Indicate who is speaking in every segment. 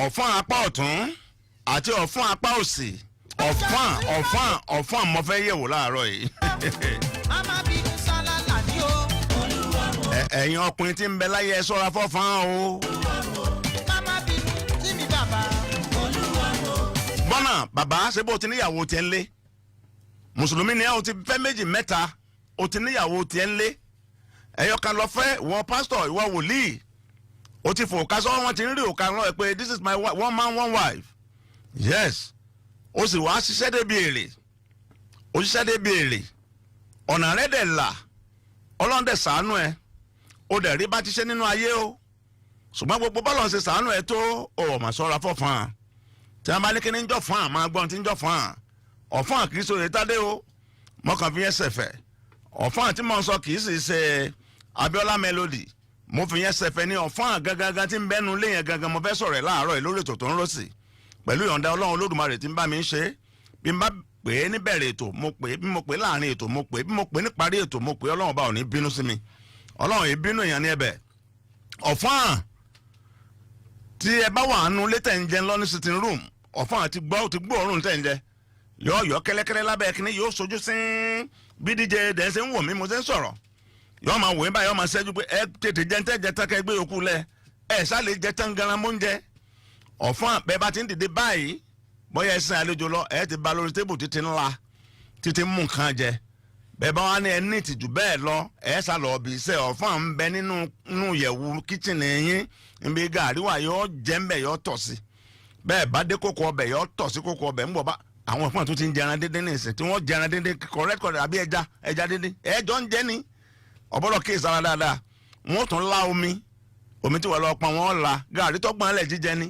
Speaker 1: ọ̀fọ̀n apá ọ̀tún àti ọ̀fọ̀n apá òsì ọ̀fọ̀n mo fẹ́ yẹ̀wò láàárọ̀ yìí. ẹ̀yin ọkùnrin tí ń bẹ láyé ẹ ṣọ́ra fọ́fọ́n o. bọ́nà bàbá ṣe bó ti níyàwó tiẹ̀ ń lé mùsùlùmí ni ẹ o ti fẹ́ méjì mẹ́ta o ti níyàwó tiẹ̀ ń lé ẹ̀yọ kan lọ fẹ́ ìwọ pásítọ̀ ìwọ wòlíì o ti fò ká sọ́wọ́ wọn ti ń rí òkà lọ́ọ̀ pé this is my one man one wife yes o sì wá ṣiṣẹ́ débi èrè o ṣiṣẹ́ débi èrè ọ̀nà rẹ̀ dẹ̀ là ọlọ́run dẹ̀ ṣàánú ẹ o dẹ̀ rí bá ti ṣe nínú ayé o ṣùgbọ́n gbogbo bọ́ọ̀lù ṣe ṣàánú ẹ tó o mà ṣọ́ra fọ́fọ́n tí wọ́n bá ní kí ní jọ́ fún àmọ́ gbọ́n tí ń jọ́ fún ọ̀fọ́n kì í sọ̀rọ̀ ìtàdé o mọ́kàn fi yẹn ṣẹ̀fẹ̀ ọ̀fọ́n tí mo sọ kì í sì ṣe Abiola Melody mo fi yẹn ṣẹ̀fẹ̀ ní ọ̀fọ́n gangan tí ń bẹ́nu lé yẹn gangan mo fẹ́ sọ̀rọ̀ ẹ̀ láàárọ̀ yìí lórí ètò tó ń rọ́ọ̀sì pẹ̀lú ìyọ̀ǹda Ọlọ́run Olódùmarè tí ń bá mi ń ṣe bí n bá pè é níbẹ̀rẹ̀ ètò mo pè é bí mo pè é láàrin ètò mo pè é bí mo pè é níparí ètò mo pè é Ọlọ́run bá ò ní bínú sí mi Ọlọ́run yìí bínú èèyàn ní ẹ̀bẹ̀ ọ̀fọ́n tí ẹ bá wà nù létẹ̀ ń jẹ lọ ní sitting room ọ̀fọ́n ti gbọ́ òórùn tẹ̀ ń jẹ yọ kẹ́lẹ́kẹ́lẹ́ lábẹ́ kíní yóò sojú sí bí díje dẹ̀ ṣe ń wò mí mo ṣe ń sọ̀rọ̀ yọ máa wò é báyọ̀ máa ṣẹ́jú pé ẹ tètè jẹ́ ń tẹ́ jẹ́ tán kẹ́ gbé yòókù lẹ̀ ẹ sálẹ̀ jẹ́ tán ganan mọ́ ń jẹ ọ̀fọ́n bẹ́ẹ̀ bá ti ń dìde báyìí bóyá ẹ sin àlejò lọ ẹ ti ba lórí tébù títí ńlá títí mú nǹkan jẹ bẹ́ẹ̀ bá wà ní ẹ ní ìtìjú bẹ́ẹ̀ lọ ẹ sá lọ bí iṣẹ́ ọ̀fọ́n ń bẹ nínú yẹ̀wù kíchìnì yín níbi gàrí wà yọ jẹ́ ń bẹ̀ yọ tọ̀ sí bẹ́ẹ̀ bá dé kókó ọbẹ̀ yọ tọ̀ sí kókó ọbẹ̀ ń bọ̀ bá àwọn ọ̀fọ́n tó ti ń jẹran dédé ní ìsìn tí wọ́n jẹran dédé correct àbí ẹja dédé ẹjọ́ ń jẹ́ ni ọ̀bọ̀dọ̀ kí ìsara dáadáa wọ́n tún lá omi tí wọ́n lọ pọn wọ́n la gàrí tó gbọ́n lẹ̀ jíjẹ ni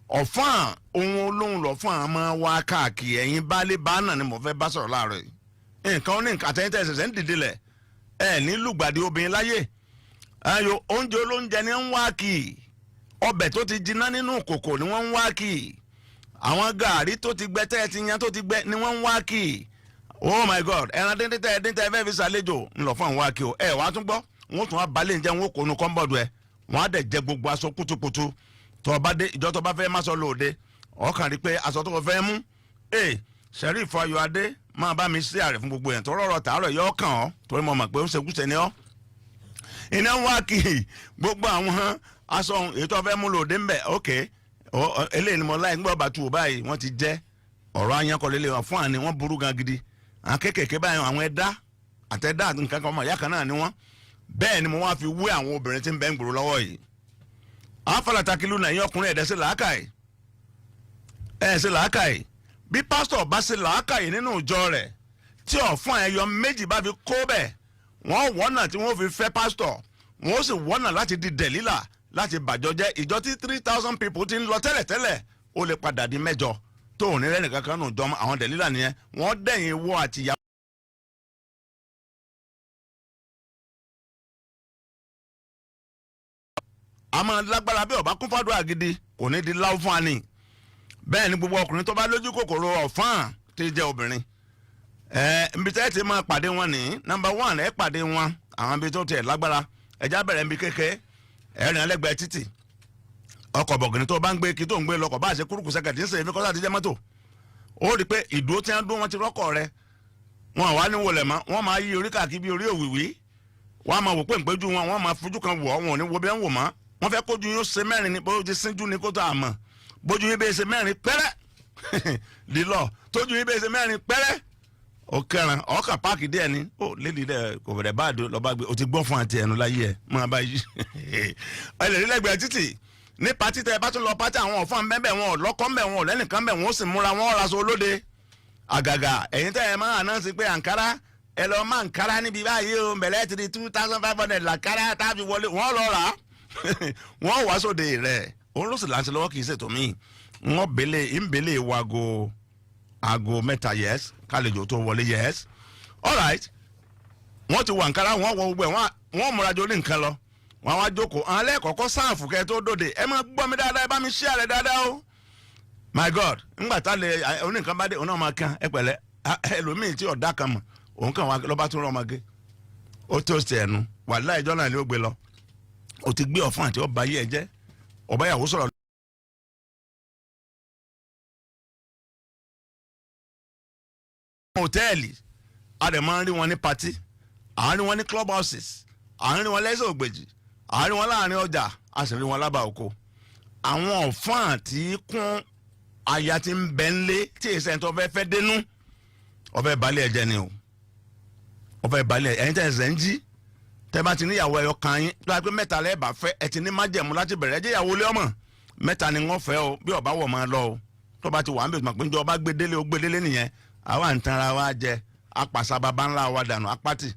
Speaker 1: ọ̀fọ́n ohun olóhùn lọ́fọ́n àmọ́ wá káàkiri ẹ̀yin baálé báánà ni mo fẹ́ bá sọ̀rọ̀ láàárọ̀ yìí nǹkan ní nǹkan àtẹ̀yìntẹ̀ ṣẹ̀ṣẹ̀ ń dìde lẹ̀ ẹ̀ ní lùgbàdì obìnrin láyé ayò oúnjẹ olóúnjẹ ni ń wá kì í ọbẹ̀ tó ti jiná nínú kòkò ni wọ́n ń wá kì í àwọn gàrí tó ti gbẹ tẹ́ ẹ ti yan tó ti gbẹ ni wọ́n ń wá kì í oh my god ẹran díndín tẹ́ fẹ́ fi ṣàlejò ńlọ fún àwọn wá kì í o ẹ wàá tún gbọ́ wọ́n tún wá balẹ̀ ń jẹ́ wọn kò nu kọ́ńbọ̀dù ẹ wọ́n á dẹ̀ jẹ gbogbo aṣọ kutukutu tó bá dé ìjọ tó bá fẹ́ má sọ lóde ọkàn rí pé aṣọ tó fẹ́ mú Sheriff Ayọ̀adé máa bá mi ṣe àrẹ fún gbogbo yẹn tó rọrọ tààrọ̀ yọ kàn ọ́ torí mo mọ̀ pé ó ṣekúṣe ni ọ́ iná ń wá kì í gbogbo àwọn aṣọ èyí tó fẹ́ mú lóde ńbẹ ok eléyìí ni mo láì gbọ́ bàtú báyìí wọ́n ti jẹ́ ọ̀rọ̀ ayankolélé wọn fún àní wọ́n burú gan gidi àwọn kékèké báyìí àwọn ẹ̀dá àtẹ̀dá nǹkan kan ọmọ ìyá kan náà ni wọ́n bẹ́ẹ̀ ni mo wá fi wé àwọn obìnrin tí ń bẹ ń gbòòrò lọ́wọ́ yìí àwọn falatakilu náà yín ọkùnrin ẹ̀dẹ́ sí làákàyè sí làákàyè bí pásítọ̀ bá sí làákàyè nínú ìjọ rẹ̀ tí ọ̀fọ́n ẹ̀yọ méjì bá fi kó bẹ̀ wọ́n wọ́nà tí wọ́n fi fẹ́ pásítọ̀ wọ́n sì wọ́nà láti di dẹ̀lílà láti bàjọ́ jẹ́ ìjọ tí 3,000 people ti ń lọ tẹ́lẹ̀tẹ́lẹ̀ ó lè padà di mẹ́jọ tó ò ní rẹ́nì kankan nù jọ àwọn dẹ̀lílà nìyẹn wọ́n dẹ̀yìn wọ àtìyá. àmọ́ lágbára bí ọba kún fàdúrà gidi kò ní di láwù fún ani bẹ́ẹ̀ ni gbogbo ọkùnrin tó bá lójú kòkòrò ọ̀fọ́n tí jẹ́ obìnrin nbí tẹ́ ti máa pàdé wọn ní number 1 ẹ pàdé wọn àwọn ibi tó tiẹ̀ lágbára ẹja bẹ̀rẹ̀ nbí kéke ẹ̀rìn alẹ́gbẹ̀ẹ́ títì ọkọ̀ bọ̀gìnì tó bá ń gbé kí tó ń gbé lọkọ̀ bá ṣe kúrúkù sẹ́kẹ̀tì ń sè é fi kọ́sà ti jẹ́ mọ́tò ó rí i pé ìdúró tí wọ́n dún wọn ti rọ́kọ̀ rẹ wọn àwa ní wọlé mọ́ wọ́n máa yí orí káàkiri bí orí òwìwí wọ́n á máa wò pé ìpéjú wọn wọ́n máa fojú kan wọ̀ wọn ò ní wo bí wọ́n wò mọ́ wọ́n fẹ́ kójú yín ó ṣe mẹ́rin ní bójú síjú ní kó tó àmọ́ bójú yín bẹ́ẹ̀ ṣe mẹ́rin pẹ́rẹ́ lílọ tójú yín bẹ́ẹ̀ ṣe mẹ́rin pẹ́rẹ́ ó kẹran ọkà páàkì díẹ̀ ni ó lédi dẹ kò bẹ̀rẹ̀ báàdì lọ́ba gbé o ti gbọ́ fún àti ẹnu láyé ẹ̀ máa bá yí ẹ lè rí lẹ́gbẹ̀ẹ́ títì ní pati tẹ bá tún lọ pati àwọn ọ̀fọ̀n bẹ́ẹ̀ wọn ò lọ́kọ́ bẹ́ẹ̀ wọn ò lẹ́nìkan bẹ́ẹ̀ wọn ó sì múra wọn ó raṣọ olóde àgàgà ẹ̀yin tẹ́ ẹ máa àná sí pé àǹkárá ẹ lọ máa àǹkárá níbi báyìí o bẹ̀rẹ̀ ti di 2,500 làkárá tá a fi wọlé wọn lọ rà á wọn wá sóde rẹ̀ òun ló sì láǹtí lọ́wọ́ kì í ṣètò míì wọn bèlè wago aago mẹ́ta yes kálejò tó wọlé yes alright wọ́n ti wà nkárá wọ́n wọ gbogbo ẹ̀ wọ́n múra jọ ní nǹkan lọ wọ́n wá jókòó àwọn alẹ́kọ̀ọ́kọ́ sáàfù kẹ́ tó dòde ẹ máa gbọ́ mi dáadáa ẹ bá mi share rẹ̀ dáadáa o my god ńgbà tá lè oníkan bá dé òun náà máa kàn ẹ pẹ̀lẹ́ ẹlòmíì tí ọ̀dà kan mọ̀ òun kàn wá lọ́ba tó rán ọmọge ó tó ṣe ẹnu wàláhì ìjọ náà ni ó gbé lọ ó ti gbé ọ̀fọ̀n àti ọba yìí ẹ jẹ́ ọba yàwó sọ̀rọ̀ hòtẹ́ẹ̀lì a dẹ̀ máa ń rí wọn ní patí à ń rí wọn ní club houses à ń rí wọn lẹ́sẹ̀ ògbèjì à ń rí wọn láàrin ọjà a sì rí wọn lábà oko àwọn ọ̀fọ́n tí kún aya tí ń bẹ ńlé tí èsì ẹni tó fẹ́ dénú ọ̀fẹ́ balẹ̀ ẹ̀jẹ̀ ni o ọ̀fẹ́ balẹ̀ ẹ̀yin tẹ̀ ẹ̀sẹ̀ ń jí tẹ́ bá ti níyàwó ẹyọ kan yín tó bá pé mẹ́ta lẹ́ẹ̀ bá fẹ́ ẹ ti ní májẹ̀mú láti bẹ̀rẹ̀ ẹjẹ́ ìyàwó lé ọmọ mẹ́ta ni wọ́n fẹ́ o bí ọba wọ̀ máa lọ o tó bá ti wà ń bẹ̀ tó máa pé njọ́ ọba gbedele ó gbedele nìyẹn àwa ń tanra wa jẹ apàṣà baba ńlá wa dànù apátì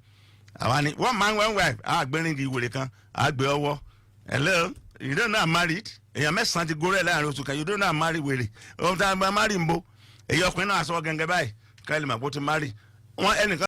Speaker 1: àwa ni one man one wife àgbẹ̀rin ìwèrè kan àgbẹ̀ ọwọ́ hello you don't know I'm married èèyàn mẹ́sàn-án ti gorẹ́ láàrin oṣù kan you don't know I'm married wèrè ọ̀hún tá a máa marry ń bo èyí ọkùnrin náà sọ gẹ́gẹ́ báyìí káyọ̀ lè mà kó ti marry wọn ẹnìkan.